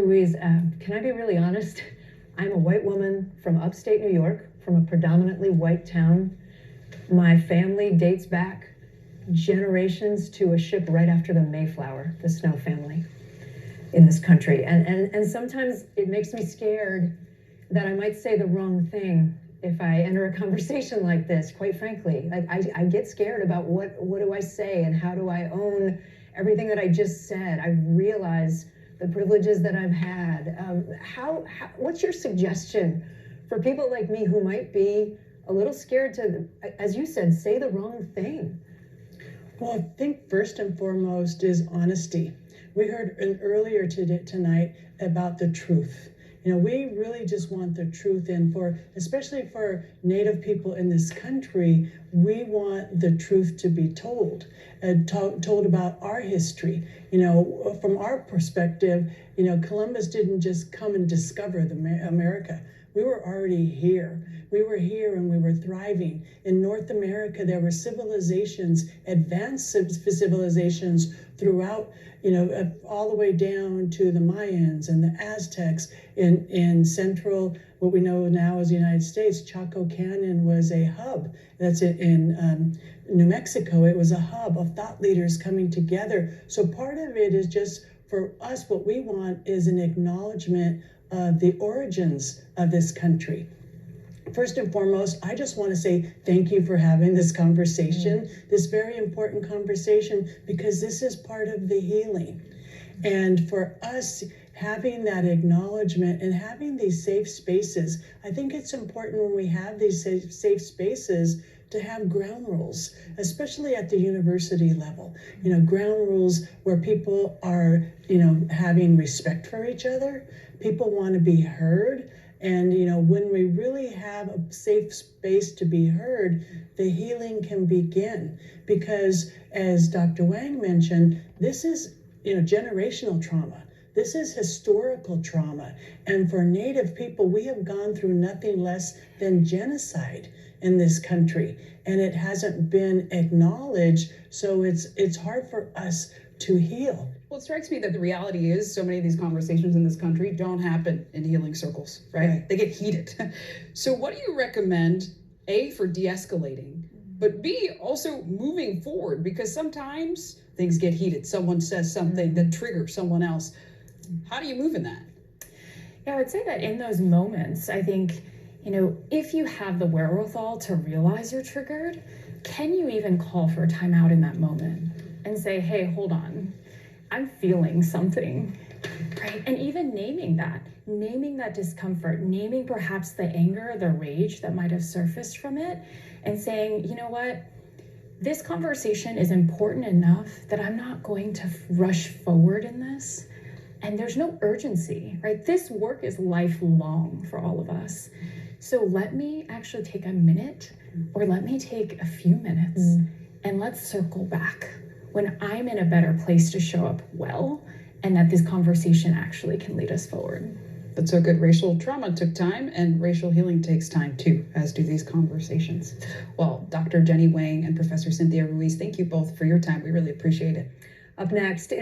Ruiz, can I be really honest? I'm a white woman from upstate New York, from a predominantly white town. My family dates back generations to a ship right after the Mayflower, the Snow family in this country. And sometimes it makes me scared that I might say the wrong thing if I enter a conversation like this, quite frankly. Like I get scared about what do I say and how do I own everything that I just said. I realize the privileges that I've had. What's your suggestion for people like me who might be a little scared to, as you said, say the wrong thing? Well, I think first and foremost is honesty. We heard earlier tonight about the truth. You know, we really just want the truth, and especially for Native people in this country, we want the truth to be told, told about our history. You know, from our perspective, you know, Columbus didn't just come and discover America. We were already here. We were here and we were thriving. In North America, there were civilizations, advanced civilizations throughout, you know, all the way down to the Mayans and the Aztecs in central, what we know now as the United States. Chaco Canyon was a hub. That's in New Mexico. It was a hub of thought leaders coming together. So part of it is just for us, what we want is an acknowledgement of the origins of this country. First and foremost, I just want to say thank you for having this conversation, this very important conversation, because this is part of the healing. And for us, having that acknowledgement and having these safe spaces, I think it's important when we have these safe spaces to have ground rules, especially at the university level. You know, ground rules where people are, you know, having respect for each other. People want to be heard. And, you know, when we really have a safe space to be heard, the healing can begin. Because as Dr. Wang mentioned, this is, you know, generational trauma. This is historical trauma. And for Native people, we have gone through nothing less than genocide in this country. And it hasn't been acknowledged. So it's hard for us to heal. Well, it strikes me that the reality is so many of these conversations in this country don't happen in healing circles, right? They get heated. So what do you recommend, A, for de-escalating, but B, also moving forward? Because sometimes things get heated. Someone says something that triggers someone else. How do you move in that? Yeah, I would say that in those moments, I think, you know, if you have the wherewithal to realize you're triggered, can you even call for a timeout in that moment and say, hey, hold on, I'm feeling something, right? And even naming that discomfort, naming perhaps the anger, the rage that might have surfaced from it, and saying, you know what, this conversation is important enough that I'm not going to rush forward in this. And there's no urgency, right? This work is lifelong for all of us. So let me actually take a minute, or let me take a few minutes, and let's circle back when I'm in a better place to show up well, and that this conversation actually can lead us forward. That's so good. Racial trauma took time, and racial healing takes time too, as do these conversations. Well, Dr. Jenny Wang and Professor Cynthia Ruiz, thank you both for your time. We really appreciate it. Up next,